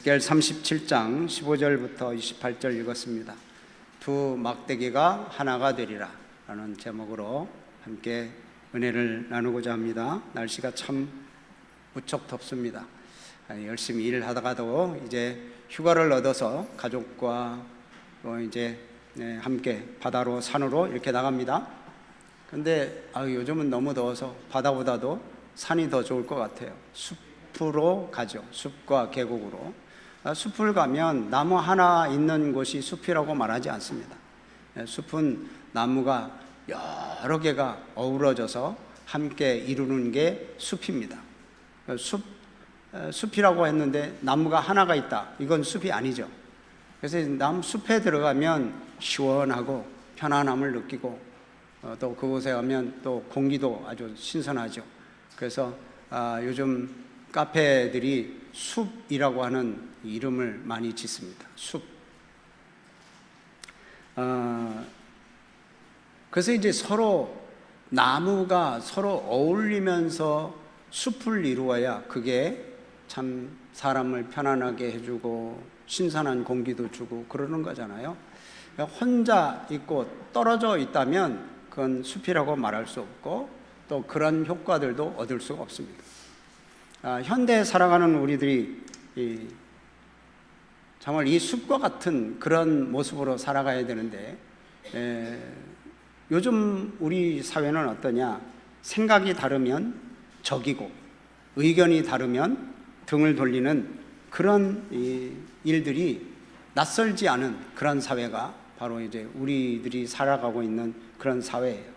에스겔 37장 15절부터 28절 읽었습니다. 두 막대기가 하나가 되리라 라는 제목으로 함께 은혜를 나누고자 합니다. 날씨가 참 무척 덥습니다. 열심히 일하다가도 이제 휴가를 얻어서 가족과 이제 함께 바다로 산으로 이렇게 나갑니다. 근데 요즘은 너무 더워서 바다보다도 산이 더 좋을 것 같아요. 숲으로 가죠. 숲과 계곡으로. 숲을 가면 나무 하나 있는 곳이 숲이라고 말하지 않습니다. 숲은 나무가 여러 개가 어우러져서 함께 이루는 게 숲입니다. 숲이라고 했는데 나무가 하나가 있다. 이건 숲이 아니죠. 그래서 숲에 들어가면 시원하고 편안함을 느끼고 또 그곳에 가면 또 공기도 아주 신선하죠. 그래서 요즘 카페들이 숲이라고 하는 이름을 많이 짓습니다. 숲. 그래서 이제 나무가 서로 어울리면서 숲을 이루어야 그게 참 사람을 편안하게 해주고 신선한 공기도 주고 그러는 거잖아요. 혼자 있고 떨어져 있다면 그건 숲이라고 말할 수 없고 또 그런 효과들도 얻을 수가 없습니다. 현대에 살아가는 우리들이 정말 이 숲과 같은 그런 모습으로 살아가야 되는데 요즘 우리 사회는 어떠냐? 생각이 다르면 적이고 의견이 다르면 등을 돌리는 그런 일들이 낯설지 않은 그런 사회가 바로 이제 우리들이 살아가고 있는 그런 사회예요.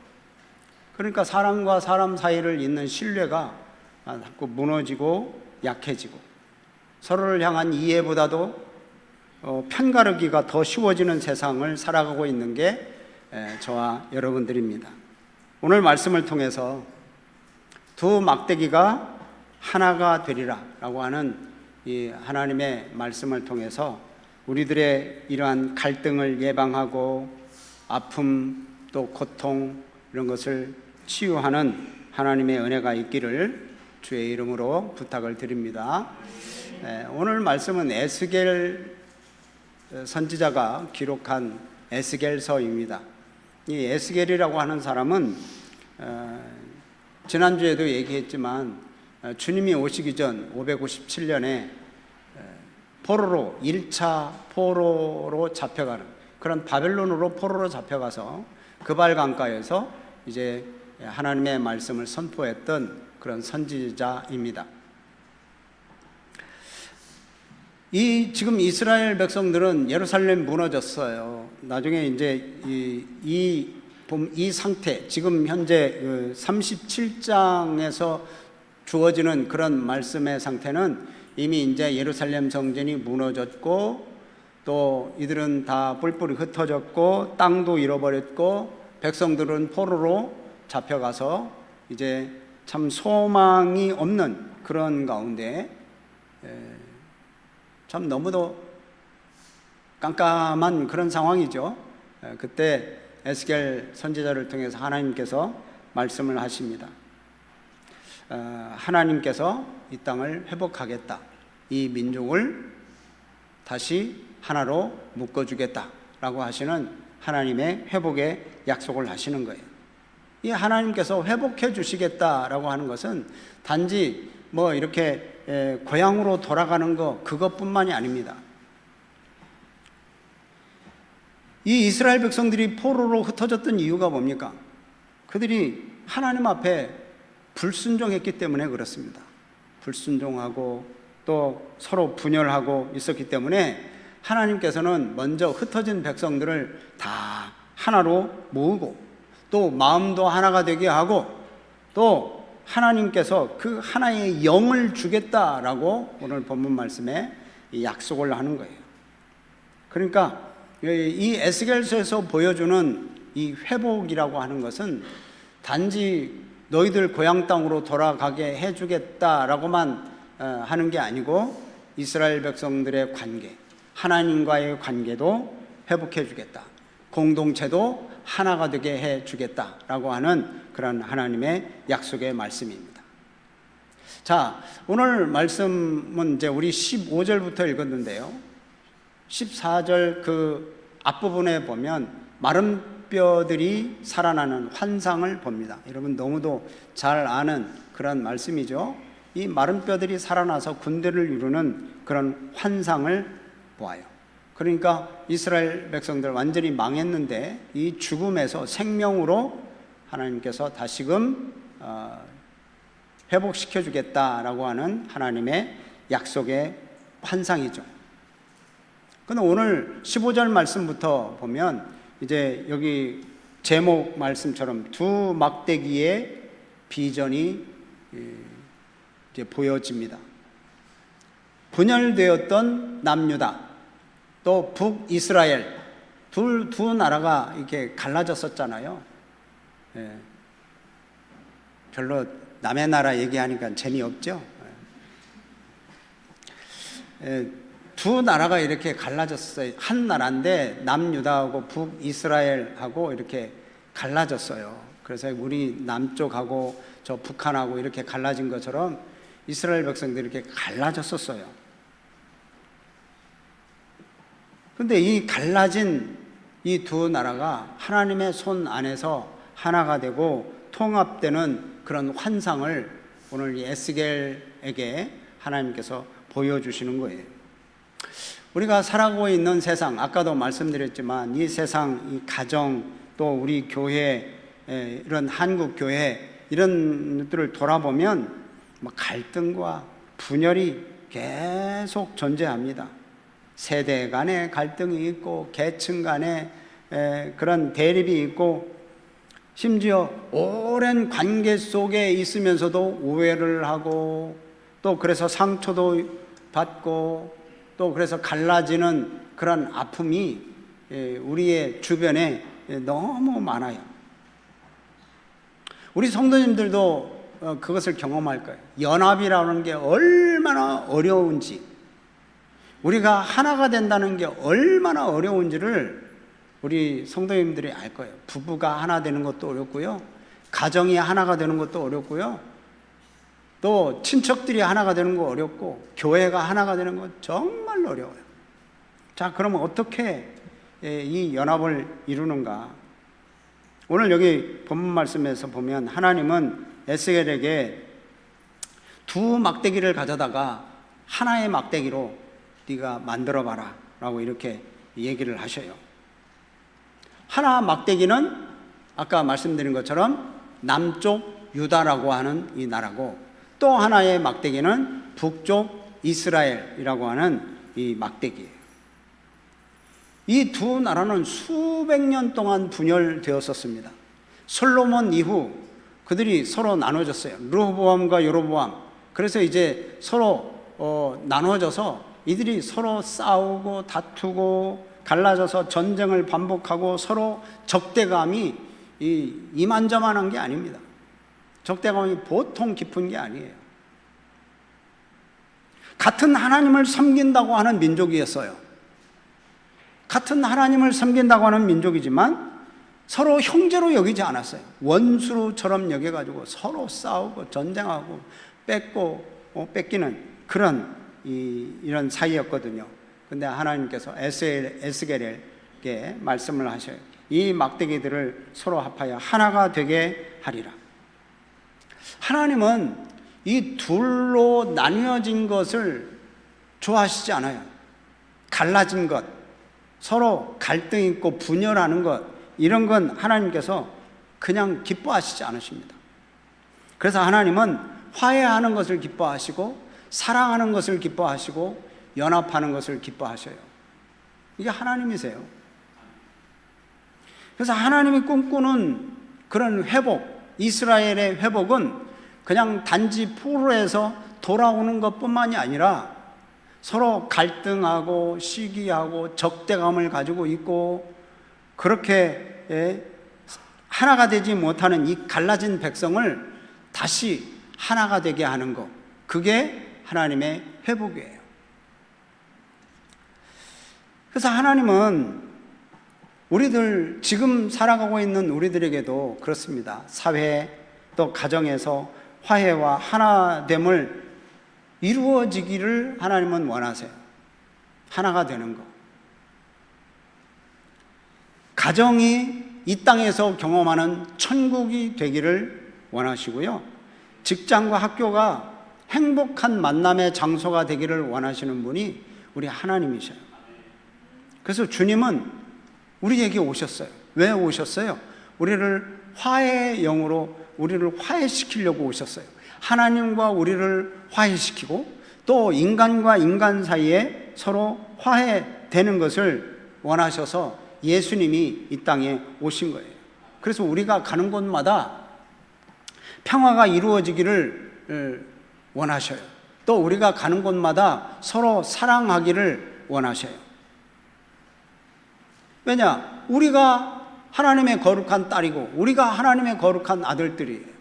그러니까 사람과 사람 사이를 잇는 신뢰가 자꾸 무너지고 약해지고 서로를 향한 이해보다도 편가르기가 더 쉬워지는 세상을 살아가고 있는 게 저와 여러분들입니다. 오늘 말씀을 통해서 두 막대기가 하나가 되리라 라고 하는 이 하나님의 말씀을 통해서 우리들의 이러한 갈등을 예방하고 아픔 또 고통 이런 것을 치유하는 하나님의 은혜가 있기를 주의 이름으로 부탁을 드립니다. 오늘 말씀은 에스겔 선지자가 기록한 에스겔서입니다. 이 에스겔이라고 하는 사람은 지난주에도 얘기했지만 주님이 오시기 전 557년에 포로로 1차 포로로 잡혀가는 그런 바벨론으로 포로로 잡혀가서 그발 강가에서 이제 하나님의 말씀을 선포했던 그런 선지자입니다. 지금 이스라엘 백성들은 예루살렘 무너졌어요. 나중에 이제 이 상태, 지금 현재 37장에서 주어지는 그런 말씀의 상태는 이미 이제 예루살렘 성전이 무너졌고 또 이들은 다 뿔뿔이 흩어졌고 땅도 잃어버렸고 백성들은 포로로 잡혀가서 이제 참 소망이 없는 그런 가운데 참 너무도 깜깜한 그런 상황이죠. 그때 에스겔 선지자를 통해서 하나님께서 말씀을 하십니다. 하나님께서 이 땅을 회복하겠다. 이 민족을 다시 하나로 묶어주겠다라고 하시는 하나님의 회복의 약속을 하시는 거예요. 이 하나님께서 회복해 주시겠다라고 하는 것은 단지 뭐 이렇게 고향으로 돌아가는 그것뿐만이 아닙니다. 이 이스라엘 백성들이 포로로 흩어졌던 이유가 뭡니까? 그들이 하나님 앞에 불순종했기 때문에 그렇습니다. 불순종하고 또 서로 분열하고 있었기 때문에 하나님께서는 먼저 흩어진 백성들을 다 하나로 모으고 또 마음도 하나가 되게 하고 또 하나님께서 그 하나의 영을 주겠다라고 오늘 본문 말씀에 약속을 하는 거예요. 그러니까 이 에스겔서에서 보여주는 이 회복이라고 하는 것은 단지 너희들 고향 땅으로 돌아가게 해주겠다라고만 하는 게 아니고 이스라엘 백성들의 관계, 하나님과의 관계도 회복해 주겠다. 공동체도 하나가 되게 해 주겠다라고 하는 그런 하나님의 약속의 말씀입니다. 자, 오늘 말씀은 이제 우리 15절부터 읽었는데요. 14절 그 앞부분에 보면 마른 뼈들이 살아나는 환상을 봅니다. 여러분 너무도 잘 아는 그런 말씀이죠. 이 마른 뼈들이 살아나서 군대를 이루는 그런 환상을 보아요. 그러니까 이스라엘 백성들 완전히 망했는데 이 죽음에서 생명으로 하나님께서 다시금 회복시켜 주겠다라고 하는 하나님의 약속의 환상이죠. 그런데 오늘 15절 말씀부터 보면 이제 여기 제목 말씀처럼 두 막대기의 비전이 이제 보여집니다. 분열되었던 남유다, 또 북이스라엘 두 나라가 이렇게 갈라졌었잖아요. 예. 별로 남의 나라 얘기하니까 재미없죠. 예. 두 나라가 이렇게 갈라졌어요. 한 나라인데 남유다하고 북이스라엘하고 이렇게 갈라졌어요. 그래서 우리 남쪽하고 저 북한하고 이렇게 갈라진 것처럼 이스라엘 백성들이 이렇게 갈라졌었어요. 그런데 이 갈라진 이 두 나라가 하나님의 손 안에서 하나가 되고 통합되는 그런 환상을 오늘 이 에스겔에게 하나님께서 보여주시는 거예요. 우리가 살아가고 있는 세상, 아까도 말씀드렸지만 이 세상, 이 가정, 또 우리 교회, 이런 한국 교회 이런 것들을 돌아보면 갈등과 분열이 계속 존재합니다. 세대 간의 갈등이 있고 계층 간의 그런 대립이 있고 심지어 오랜 관계 속에 있으면서도 오해를 하고 또 그래서 상처도 받고 또 그래서 갈라지는 그런 아픔이 우리의 주변에 너무 많아요. 우리 성도님들도 그것을 경험할 거예요. 연합이라는 게 얼마나 어려운지, 우리가 하나가 된다는 게 얼마나 어려운지를 우리 성도님들이 알 거예요. 부부가 하나 되는 것도 어렵고요, 가정이 하나가 되는 것도 어렵고요, 또 친척들이 하나가 되는 거 어렵고 교회가 하나가 되는 건 정말 어려워요. 자, 그러면 어떻게 이 연합을 이루는가? 오늘 여기 본문 말씀에서 보면 하나님은 에스겔에게 두 막대기를 가져다가 하나의 막대기로 네가 만들어 봐라 라고 이렇게 얘기를 하셔요. 하나 막대기는 아까 말씀드린 것처럼 남쪽 유다라고 하는 이 나라고, 또 하나의 막대기는 북쪽 이스라엘이라고 하는 이 막대기예요. 이 두 나라는 수백 년 동안 분열되었었습니다. 솔로몬 이후 그들이 서로 나눠졌어요. 르호보암과 여로보암. 그래서 이제 서로 나눠져서 이들이 서로 싸우고 다투고 갈라져서 전쟁을 반복하고 서로 적대감이 이만저만한 게 아닙니다. 적대감이 보통 깊은 게 아니에요. 같은 하나님을 섬긴다고 하는 민족이었어요. 같은 하나님을 섬긴다고 하는 민족이지만 서로 형제로 여기지 않았어요. 원수처럼 여겨가지고 서로 싸우고 전쟁하고 뺏기는 그런 이런 사이였거든요. 근데 하나님께서 에스겔에게 말씀을 하셔요. 이 막대기들을 서로 합하여 하나가 되게 하리라. 하나님은 이 둘로 나뉘어진 것을 좋아하시지 않아요. 갈라진 것, 서로 갈등 있고 분열하는 것, 이런 건 하나님께서 그냥 기뻐하시지 않으십니다. 그래서 하나님은 화해하는 것을 기뻐하시고 사랑하는 것을 기뻐하시고 연합하는 것을 기뻐하셔요. 이게 하나님이세요. 그래서 하나님이 꿈꾸는 그런 회복, 이스라엘의 회복은 그냥 단지 포로에서 돌아오는 것뿐만이 아니라 서로 갈등하고 시기하고 적대감을 가지고 있고 그렇게 하나가 되지 못하는 이 갈라진 백성을 다시 하나가 되게 하는 것, 그게 하나님의 회복이에요. 그래서 하나님은 우리들 지금 살아가고 있는 우리들에게도 그렇습니다. 사회 또 가정에서 화해와 하나됨을 이루어지기를 하나님은 원하세요. 하나가 되는 것. 가정이 이 땅에서 경험하는 천국이 되기를 원하시고요. 직장과 학교가 행복한 만남의 장소가 되기를 원하시는 분이 우리 하나님이셔요. 그래서 주님은 우리에게 오셨어요. 왜 오셨어요? 우리를 화해의 영으로 우리를 화해시키려고 오셨어요. 하나님과 우리를 화해시키고 또 인간과 인간 사이에 서로 화해되는 것을 원하셔서 예수님이 이 땅에 오신 거예요. 그래서 우리가 가는 곳마다 평화가 이루어지기를 원하셔요. 또 우리가 가는 곳마다 서로 사랑하기를 원하셔요. 왜냐? 우리가 하나님의 거룩한 딸이고 우리가 하나님의 거룩한 아들들이에요.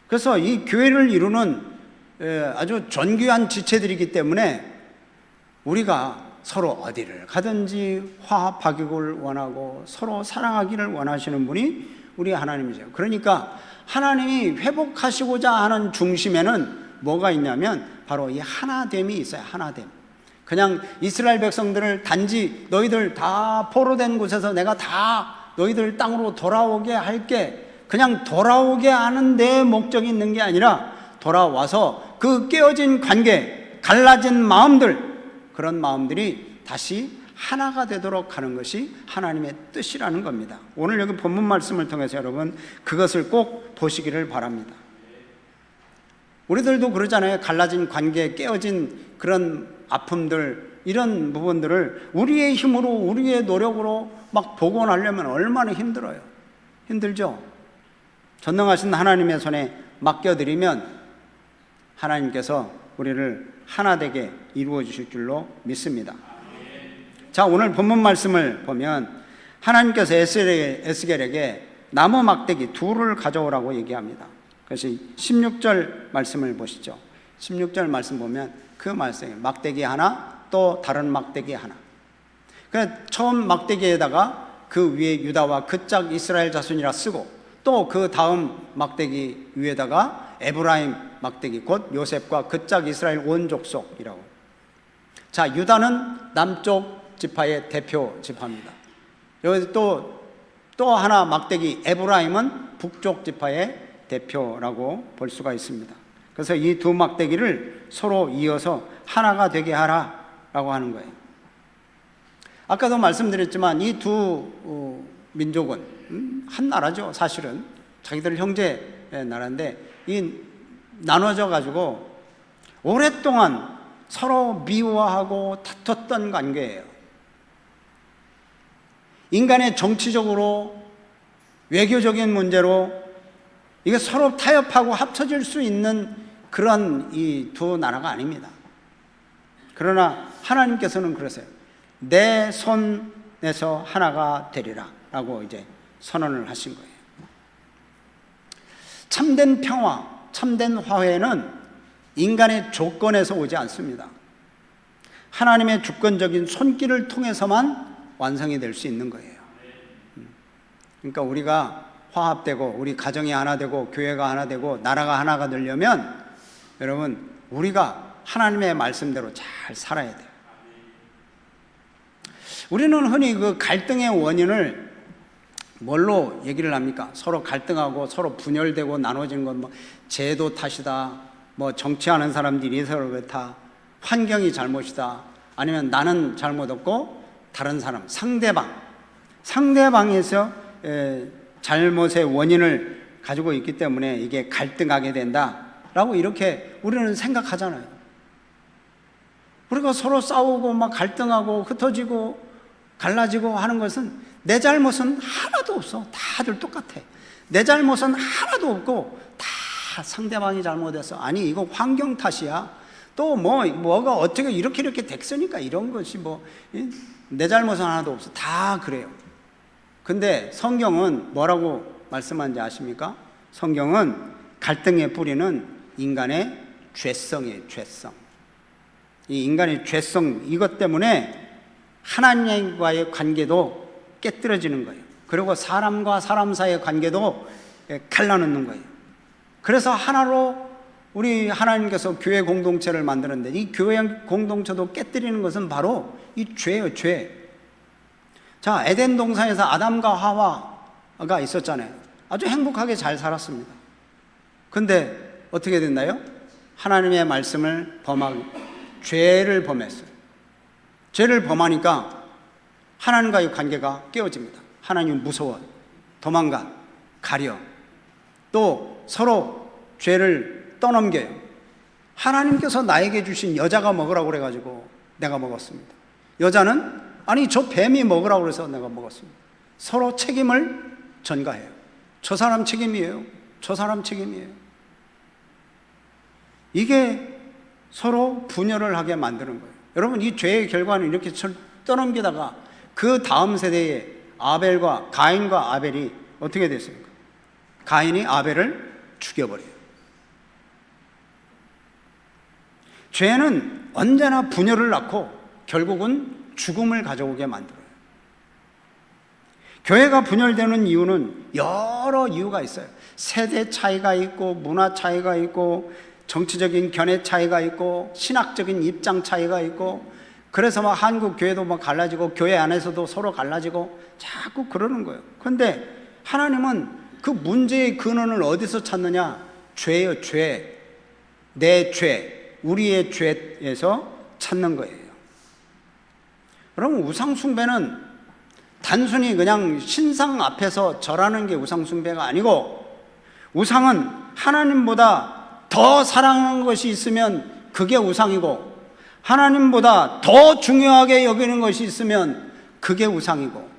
그래서 이 교회를 이루는 아주 존귀한 지체들이기 때문에 우리가 서로 어디를 가든지 화합하기를 원하고 서로 사랑하기를 원하시는 분이 우리 하나님이죠. 그러니까 하나님이 회복하시고자 하는 중심에는 뭐가 있냐면 바로 이 하나됨이 있어요. 하나됨. 그냥 이스라엘 백성들을 단지 너희들 다 포로된 곳에서 내가 다 너희들 땅으로 돌아오게 할게, 그냥 돌아오게 하는 데 목적이 있는 게 아니라 돌아와서 그 깨어진 관계, 갈라진 마음들, 그런 마음들이 다시 하나가 되도록 하는 것이 하나님의 뜻이라는 겁니다. 오늘 여기 본문 말씀을 통해서 여러분 그것을 꼭 보시기를 바랍니다. 우리들도 그러잖아요. 갈라진 관계, 깨어진 그런 아픔들, 이런 부분들을 우리의 힘으로, 우리의 노력으로 막 복원하려면 얼마나 힘들어요. 힘들죠? 전능하신 하나님의 손에 맡겨드리면 하나님께서 우리를 하나 되게 이루어 주실 줄로 믿습니다. 자, 오늘 본문 말씀을 보면 하나님께서 에스겔에게 나무 막대기 둘을 가져오라고 얘기합니다. 그래서 16절 말씀을 보시죠. 16절 말씀 보면 그 말씀에 막대기 하나, 또 다른 막대기 하나. 그러니까 처음 막대기에다가 그 위에 유다와 그 짝 이스라엘 자손이라 쓰고, 또 그 다음 막대기 위에다가 에브라임 막대기, 곧 요셉과 그 짝 이스라엘 온 족속이라고. 자, 유다는 남쪽 지파의 대표 지파입니다. 여기 또 하나 막대기 에브라임은 북쪽 지파의 대표라고 볼 수가 있습니다. 그래서 이 두 막대기를 서로 이어서 하나가 되게 하라라고 하는 거예요. 아까도 말씀드렸지만 이 두 민족은 한 나라죠. 사실은 자기들 형제 나라인데 이 나눠져 가지고 오랫동안 서로 미워하고 다퉜던 관계예요. 인간의 정치적으로 외교적인 문제로 이게 서로 타협하고 합쳐질 수 있는 그런 이 두 나라가 아닙니다. 그러나 하나님께서는 그러세요. 내 손에서 하나가 되리라 라고 이제 선언을 하신 거예요. 참된 평화, 참된 화해는 인간의 조건에서 오지 않습니다. 하나님의 주권적인 손길을 통해서만 완성이 될 수 있는 거예요. 그러니까 우리가 화합되고 우리 가정이 하나 되고 교회가 하나 되고 나라가 하나가 되려면 여러분 우리가 하나님의 말씀대로 잘 살아야 돼요. 우리는 흔히 그 갈등의 원인을 뭘로 얘기를 합니까? 서로 갈등하고 서로 분열되고 나눠진 건 뭐 제도 탓이다, 뭐 정치하는 사람들이 서로 그렇다, 환경이 잘못이다, 아니면 나는 잘못 없고 다른 사람, 상대방에서 잘못의 원인을 가지고 있기 때문에 이게 갈등하게 된다라고 이렇게 우리는 생각하잖아요. 우리가 서로 싸우고 막 갈등하고 흩어지고 갈라지고 하는 것은 내 잘못은 하나도 없어. 다들 똑같아. 내 잘못은 하나도 없고 다 상대방이 잘못해서, 아니 이거 환경 탓이야, 또 뭐가 어떻게 이렇게 됐으니까 이런 것이 내 잘못은 하나도 없어. 다 그래요. 근데 성경은 뭐라고 말씀하는지 아십니까? 성경은 갈등의 뿌리는 인간의 죄성이에요. 죄성. 이 인간의 죄성, 이것 때문에 하나님과의 관계도 깨뜨려지는 거예요. 그리고 사람과 사람 사이의 관계도 갈라놓는 거예요. 그래서 하나로 우리 하나님께서 교회 공동체를 만드는데, 이 교회 공동체도 깨뜨리는 것은 바로 이 죄예요, 죄. 자, 에덴 동산에서 아담과 하와가 있었잖아요. 아주 행복하게 잘 살았습니다. 근데 어떻게 됐나요? 하나님의 말씀을 죄를 범했어요. 죄를 범하니까 하나님과의 관계가 깨어집니다. 하나님 무서워, 도망가, 가려, 또 서로 죄를 떠넘겨요. 하나님께서 나에게 주신 여자가 먹으라고 그래가지고 내가 먹었습니다. 여자는 아니 저 뱀이 먹으라고 그래서 내가 먹었습니다. 서로 책임을 전가해요. 저 사람 책임이에요, 저 사람 책임이에요. 이게 서로 분열을 하게 만드는 거예요. 여러분, 이 죄의 결과는 이렇게 떠넘기다가 그 다음 세대에 가인과 아벨이 어떻게 됐습니까? 가인이 아벨을 죽여버려요. 죄는 언제나 분열을 낳고 결국은 죽음을 가져오게 만들어요. 교회가 분열되는 이유는 여러 이유가 있어요. 세대 차이가 있고, 문화 차이가 있고, 정치적인 견해 차이가 있고, 신학적인 입장 차이가 있고, 그래서 막 한국 교회도 막 갈라지고, 교회 안에서도 서로 갈라지고, 자꾸 그러는 거예요. 그런데 하나님은 그 문제의 근원을 어디서 찾느냐? 죄예요, 죄. 내 죄, 우리의 죄에서 찾는 거예요. 여러분, 우상숭배는 단순히 그냥 신상 앞에서 절하는 게 우상숭배가 아니고, 우상은 하나님보다 더 사랑하는 것이 있으면 그게 우상이고, 하나님보다 더 중요하게 여기는 것이 있으면 그게 우상이고,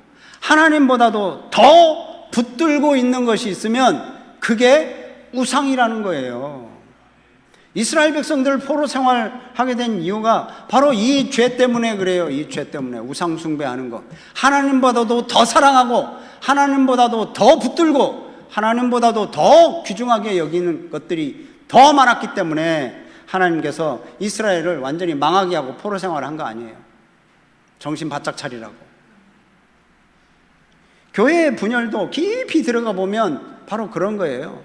하나님보다도 더 붙들고 있는 것이 있으면 그게 우상이라는 거예요. 이스라엘 백성들 포로 생활하게 된 이유가 바로 이 죄 때문에 그래요. 이 죄 때문에 우상 숭배하는 것, 하나님보다도 더 사랑하고, 하나님보다도 더 붙들고, 하나님보다도 더 귀중하게 여기는 것들이 더 많았기 때문에 하나님께서 이스라엘을 완전히 망하게 하고 포로 생활을 한 거 아니에요. 정신 바짝 차리라고. 교회의 분열도 깊이 들어가 보면 바로 그런 거예요.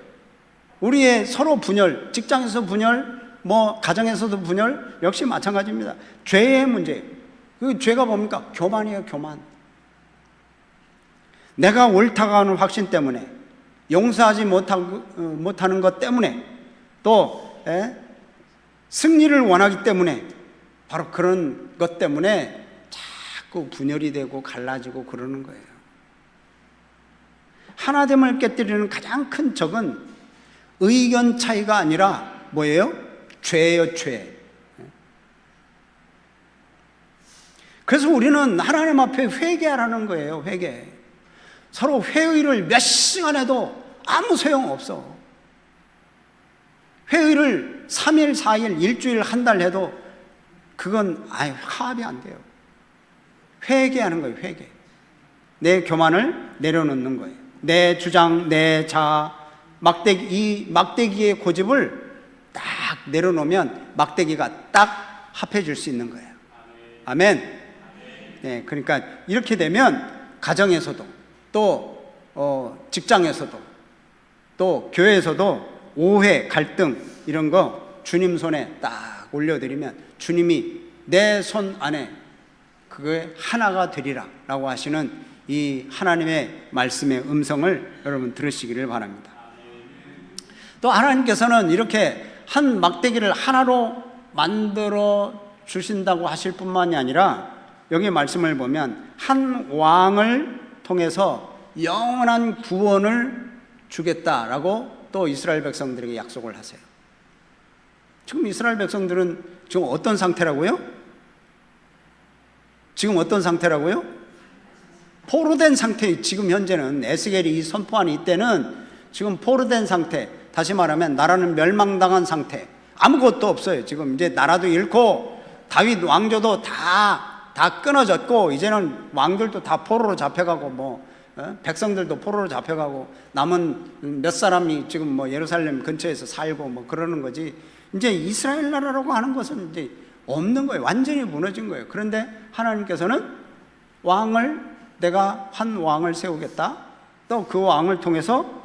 우리의 서로 분열, 직장에서 분열, 가정에서도 분열, 역시 마찬가지입니다. 죄의 문제. 그 죄가 뭡니까? 교만이에요, 교만. 내가 옳다고 하는 확신 때문에, 용서하지 못하는 것 때문에, 또 승리를 원하기 때문에, 바로 그런 것 때문에 자꾸 분열이 되고 갈라지고 그러는 거예요. 하나됨을 깨뜨리는 가장 큰 적은 의견 차이가 아니라 뭐예요? 죄예요, 죄. 그래서 우리는 하나님 앞에 회개하라는 거예요, 회개. 서로 회의를 몇 시간 해도 아무 소용없어. 회의를 3일, 4일, 일주일, 한 달 해도 그건 화합이 안 돼요. 회개하는 거예요, 회개. 내 교만을 내려놓는 거예요. 내 주장, 내 자아, 이 막대기의 고집을 딱 내려놓으면 막대기가 딱 합해질 수 있는 거예요. 아멘. 네, 그러니까 이렇게 되면 가정에서도, 또 직장에서도, 또 교회에서도 오해, 갈등 이런 거 주님 손에 딱 올려드리면 주님이 내 손 안에 그게 하나가 되리라 라고 하시는 이 하나님의 말씀의 음성을 여러분 들으시기를 바랍니다. 또 하나님께서는 이렇게 한 막대기를 하나로 만들어 주신다고 하실 뿐만이 아니라, 여기 말씀을 보면 한 왕을 통해서 영원한 구원을 주겠다라고 또 이스라엘 백성들에게 약속을 하세요. 지금 이스라엘 백성들은 지금 어떤 상태라고요? 지금 어떤 상태라고요? 포로된 상태. 지금 현재는 에스겔이 선포한 이때는 지금 포로된 상태, 다시 말하면 나라는 멸망당한 상태, 아무것도 없어요. 지금 이제 나라도 잃고 다윗 왕조도 다 끊어졌고, 이제는 왕들도 다 포로로 잡혀가고, 백성들도 포로로 잡혀가고, 남은 몇 사람이 지금 예루살렘 근처에서 살고 그러는 거지, 이제 이스라엘 나라라고 하는 것은 이제 없는 거예요. 완전히 무너진 거예요. 그런데 하나님께서는 내가 한 왕을 세우겠다. 또 그 왕을 통해서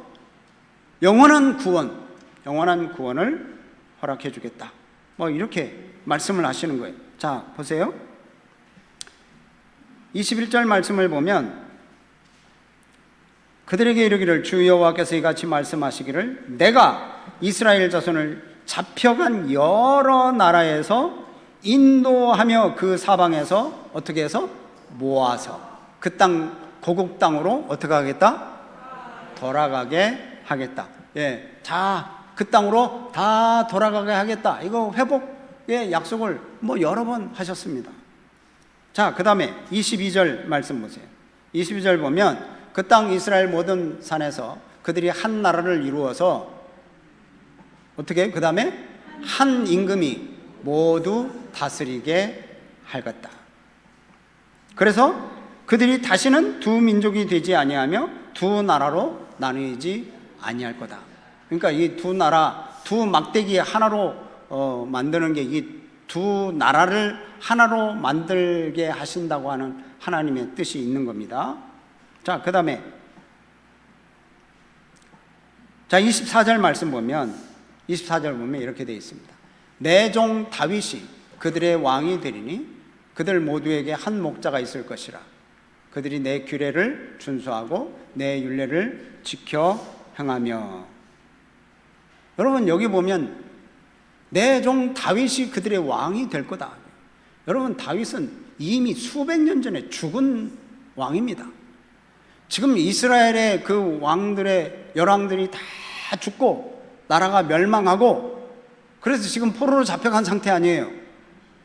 영원한 구원, 영원한 구원을 허락해 주겠다. 뭐 이렇게 말씀을 하시는 거예요. 자, 보세요. 21절 말씀을 보면 그들에게 이르기를 주 여호와께서 이같이 말씀하시기를 내가 이스라엘 자손을 잡혀간 여러 나라에서 인도하며 그 사방에서 어떻게 해서 모아서 그 땅 고국 땅으로 어떻게 하겠다? 돌아가게 하겠다. 예, 자, 그 땅으로 다 돌아가게 하겠다. 이거 회복의 약속을 뭐 여러 번 하셨습니다. 자, 그 다음에 22절 말씀 보세요. 22절 보면 그 땅 이스라엘 모든 산에서 그들이 한 나라를 이루어서 어떻게 그 다음에 한 임금이 모두 다스리게 하겠다. 그래서 그들이 다시는 두 민족이 되지 아니하며 두 나라로 나누지 아니할 거다. 그러니까 이 두 나라, 두 막대기 하나로 만드는 게 이 두 나라를 하나로 만들게 하신다고 하는 하나님의 뜻이 있는 겁니다. 자, 그 다음에 자 24절 말씀 보면 24절 보면 이렇게 되어 있습니다. 내 종 다윗이 그들의 왕이 되리니 그들 모두에게 한 목자가 있을 것이라. 그들이 내 규례를 준수하고 내 율례를 지켜 행하며. 여러분 여기 보면 내 종 다윗이 그들의 왕이 될 거다. 여러분 다윗은 이미 수백 년 전에 죽은 왕입니다. 지금 이스라엘의 그 왕들의 열왕들이 다 죽고 나라가 멸망하고 그래서 지금 포로로 잡혀간 상태 아니에요.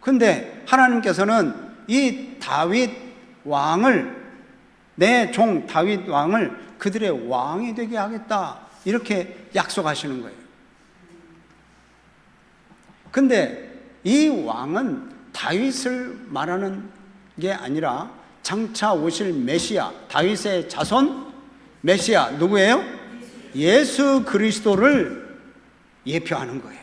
근데 하나님께서는 이 다윗 왕을 내 종 다윗 왕을 그들의 왕이 되게 하겠다 이렇게 약속하시는 거예요. 근데 이 왕은 다윗을 말하는 게 아니라 장차 오실 메시아, 다윗의 자손 메시아 누구예요? 예수 그리스도를 예표하는 거예요.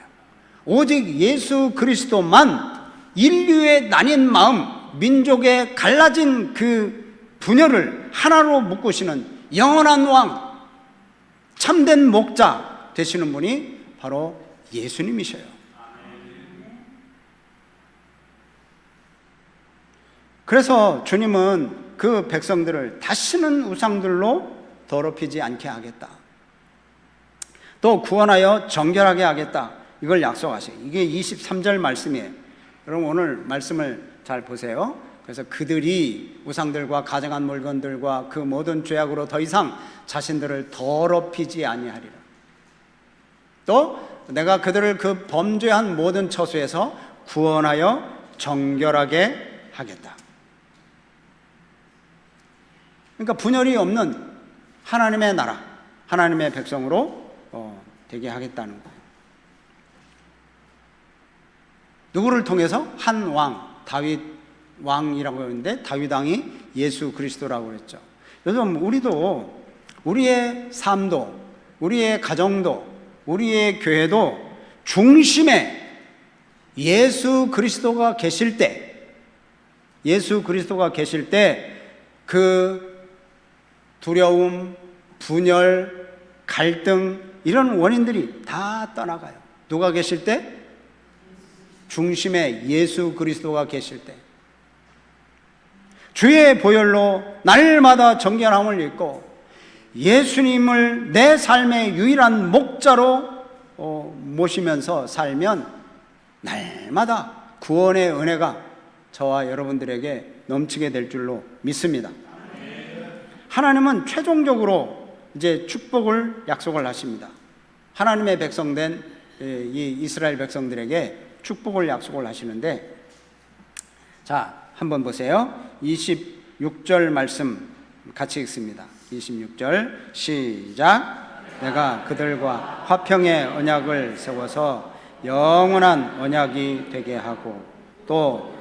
오직 예수 그리스도만 인류의 나뉜 마음, 민족의 갈라진 그 분열을 하나로 묶으시는 영원한 왕, 참된 목자 되시는 분이 바로 예수님이셔요. 그래서 주님은 그 백성들을 다시는 우상들로 더럽히지 않게 하겠다. 또 구원하여 정결하게 하겠다. 이걸 약속하세요. 이게 23절 말씀이에요. 여러분 오늘 말씀을 잘 보세요. 그래서 그들이 우상들과 가져간 물건들과 그 모든 죄악으로 더 이상 자신들을 더럽히지 아니하리라. 또 내가 그들을 그 범죄한 모든 처소에서 구원하여 정결하게 하겠다. 그러니까 분열이 없는 하나님의 나라, 하나님의 백성으로 되게 하겠다는 거예요. 누구를 통해서? 한 왕, 다윗 왕이라고 하는데 다윗 왕이 예수 그리스도라고 그랬죠. 요즘 우리도 우리의 삶도, 우리의 가정도, 우리의 교회도 중심에 예수 그리스도가 계실 때, 예수 그리스도가 계실 때 그 두려움, 분열, 갈등 이런 원인들이 다 떠나가요. 누가 계실 때? 중심에 예수 그리스도가 계실 때. 주의 보혈로 날마다 정결함을 입고 예수님을 내 삶의 유일한 목자로 모시면서 살면 날마다 구원의 은혜가 저와 여러분들에게 넘치게 될 줄로 믿습니다. 하나님은 최종적으로 이제 축복을 약속을 하십니다. 하나님의 백성된 이 이스라엘 백성들에게 축복을 약속을 하시는데, 자, 한번 보세요. 26절 말씀 같이 읽습니다. 26절 시작. 내가 그들과 화평의 언약을 세워서 영원한 언약이 되게 하고 또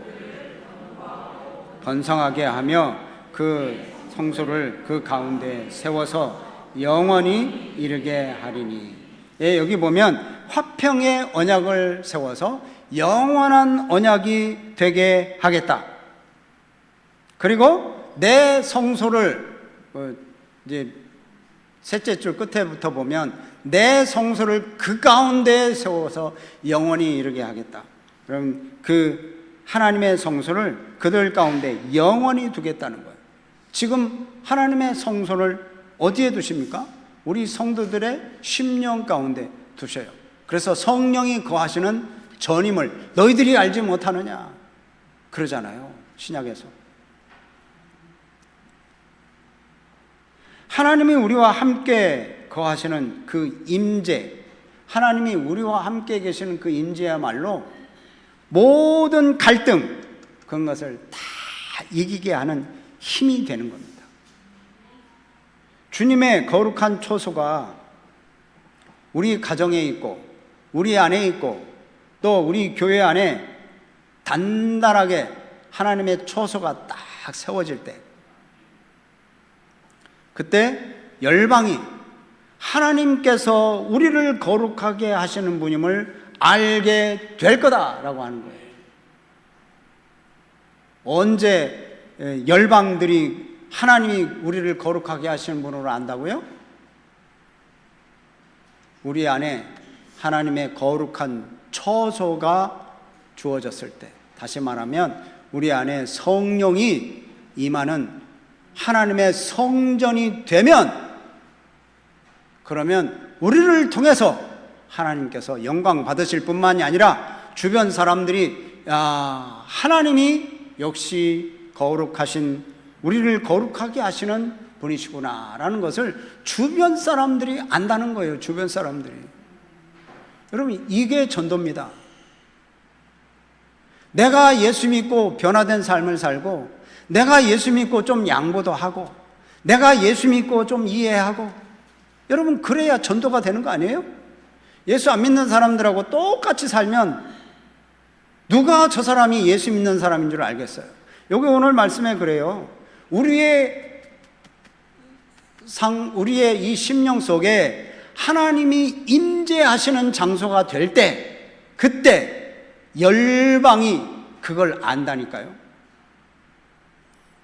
번성하게 하며 그 성소를 그 가운데 세워서 영원히 이르게 하리니. 예, 여기 보면 화평의 언약을 세워서 영원한 언약이 되게 하겠다. 그리고 내 성소를 이제 셋째 줄 끝에부터 보면 내 성소를 그 가운데에 세워서 영원히 이르게 하겠다. 그럼 그 하나님의 성소를 그들 가운데 영원히 두겠다는 거예요. 지금 하나님의 성소를 어디에 두십니까? 우리 성도들의 심령 가운데 두셔요. 그래서 성령이 거하시는 전임을 너희들이 알지 못하느냐 그러잖아요, 신약에서. 하나님이 우리와 함께 거하시는 그 임재, 하나님이 우리와 함께 계시는 그 임재야말로 모든 갈등 그런 것을 다 이기게 하는 힘이 되는 겁니다. 주님의 거룩한 초소가 우리 가정에 있고 우리 안에 있고 또 우리 교회 안에 단단하게 하나님의 초소가 딱 세워질 때, 그때 열방이 하나님께서 우리를 거룩하게 하시는 분임을 알게 될 거다라고 하는 거예요. 언제 열방들이 하나님이 우리를 거룩하게 하시는 분으로 안다고요? 우리 안에 하나님의 거룩한 처소가 주어졌을 때, 다시 말하면 우리 안에 성령이 임하는 하나님의 성전이 되면, 그러면 우리를 통해서 하나님께서 영광 받으실 뿐만이 아니라 주변 사람들이 하나님이 역시 거룩하신, 우리를 거룩하게 하시는 분이시구나 라는 것을 주변 사람들이 안다는 거예요. 주변 사람들이. 여러분, 이게 전도입니다. 내가 예수 믿고 변화된 삶을 살고, 내가 예수 믿고 좀 양보도 하고, 내가 예수 믿고 좀 이해하고, 여러분, 그래야 전도가 되는 거 아니에요? 예수 안 믿는 사람들하고 똑같이 살면 누가 저 사람이 예수 믿는 사람인 줄 알겠어요? 여기 오늘 말씀에 그래요. 우리의 이 심령 속에 하나님이 임재하시는 장소가 될 때, 그때 열방이 그걸 안다니까요.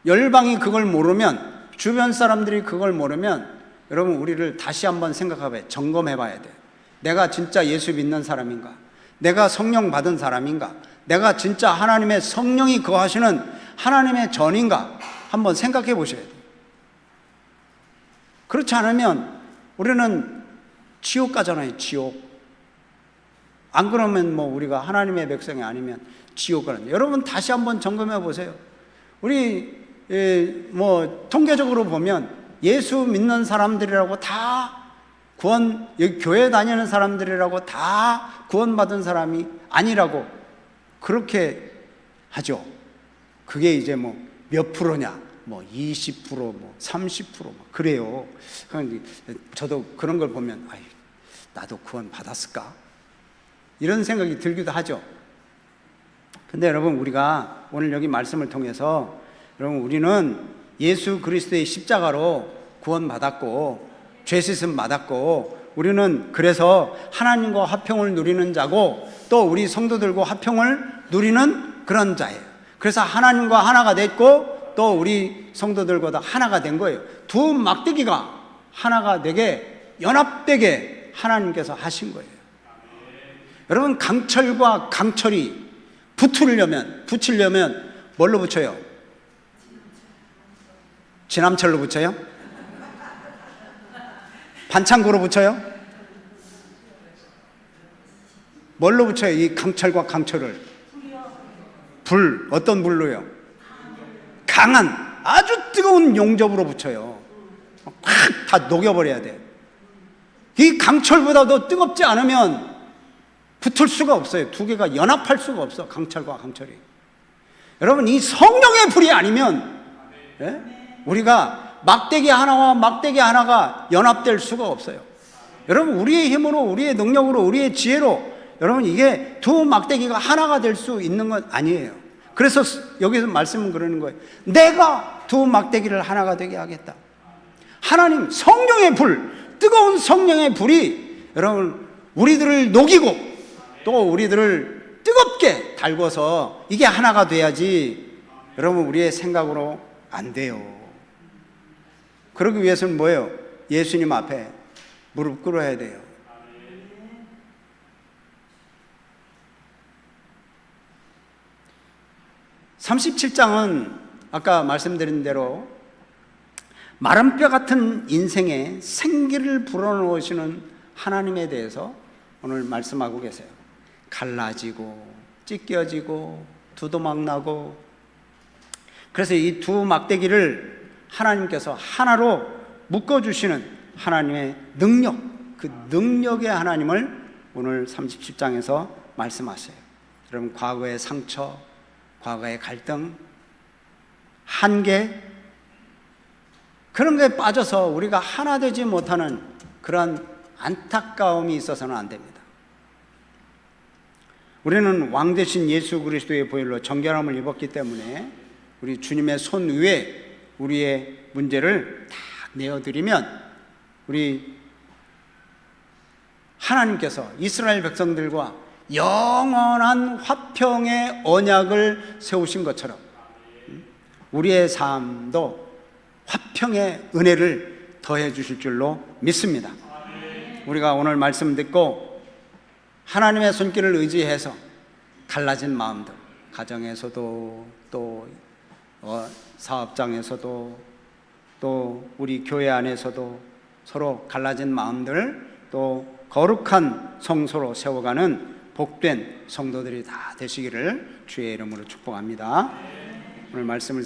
열방이 그걸 모르면, 주변 사람들이 그걸 모르면, 여러분, 우리를 다시 한번 생각해봐요. 점검해 봐야 돼요. 내가 진짜 예수 믿는 사람인가? 내가 성령 받은 사람인가? 내가 진짜 하나님의 성령이 거하시는 하나님의 전인가? 한번 생각해 보셔야 돼요. 그렇지 않으면 우리는 지옥 가잖아요. 지옥. 안 그러면 우리가 하나님의 백성이 아니면 지옥 가는. 여러분, 다시 한번 점검해 보세요. 우리 통계적으로 보면 예수 믿는 사람들이라고 다 여기 교회 다니는 사람들이라고 다 구원받은 사람이 아니라고 그렇게 하죠. 그게 이제 몇 프로냐, 20%, 30%, 그래요. 저도 그런 걸 보면, 나도 구원 받았을까? 이런 생각이 들기도 하죠. 근데 여러분, 우리가 오늘 여기 말씀을 통해서, 여러분, 우리는 예수 그리스도의 십자가로 구원받았고, 죄 씻음 받았고, 우리는 그래서 하나님과 화평을 누리는 자고, 또 우리 성도들과 화평을 누리는 그런 자예요. 그래서 하나님과 하나가 됐고, 또 우리 성도들과도 하나가 된 거예요. 두 막대기가 하나가 되게, 연합되게 하나님께서 하신 거예요. 여러분, 강철과 강철이 붙이려면 뭘로 붙여요? 진함철로 붙여요? 반창고로 붙여요? 뭘로 붙여요? 이 강철과 강철을? 불, 어떤 불로요? 강한, 아주 뜨거운 용접으로 붙여요. 확 다 녹여버려야 돼. 이 강철보다 더 뜨겁지 않으면 붙을 수가 없어요. 두 개가 연합할 수가 없어, 강철과 강철이. 여러분, 이 성령의 불이 아니면 우리가 막대기 하나와 막대기 하나가 연합될 수가 없어요. 여러분, 우리의 힘으로, 우리의 능력으로, 우리의 지혜로 여러분, 이게 두 막대기가 하나가 될 수 있는 건 아니에요. 그래서 여기서 말씀은 그러는 거예요. 내가 두 막대기를 하나가 되게 하겠다. 하나님 성령의 불, 뜨거운 성령의 불이 여러분 우리들을 녹이고 또 우리들을 뜨겁게 달궈서 이게 하나가 돼야지 여러분 우리의 생각으로 안 돼요. 그러기 위해서는 뭐예요? 예수님 앞에 무릎 꿇어야 돼요. (37장은) 아까 말씀드린 대로 마른 뼈 같은 인생에 생기를 불어넣으시는 하나님에 대해서 오늘 말씀하고 계세요. 갈라지고 찢겨지고 두도막 나고, 그래서 이 두 막대기를 하나님께서 하나로 묶어주시는 하나님의 능력, 그 능력의 하나님을 오늘 37장에서 말씀하세요. 여러분, 과거의 상처, 과거의 갈등, 한계, 그런 거에 빠져서 우리가 하나 되지 못하는 그런 안타까움이 있어서는 안 됩니다. 우리는 왕 되신 예수 그리스도의 보혈로 정결함을 입었기 때문에 우리 주님의 손 위에 우리의 문제를 다 내어드리면 우리 하나님께서 이스라엘 백성들과 영원한 화평의 언약을 세우신 것처럼 우리의 삶도 화평의 은혜를 더해 주실 줄로 믿습니다. 우리가 오늘 말씀 듣고 하나님의 손길을 의지해서 갈라진 마음들, 가정에서도 또 사업장에서도 또 우리 교회 안에서도 서로 갈라진 마음들, 또 거룩한 성소로 세워가는 복된 성도들이 다 되시기를 주의 이름으로 축복합니다. 오늘 말씀을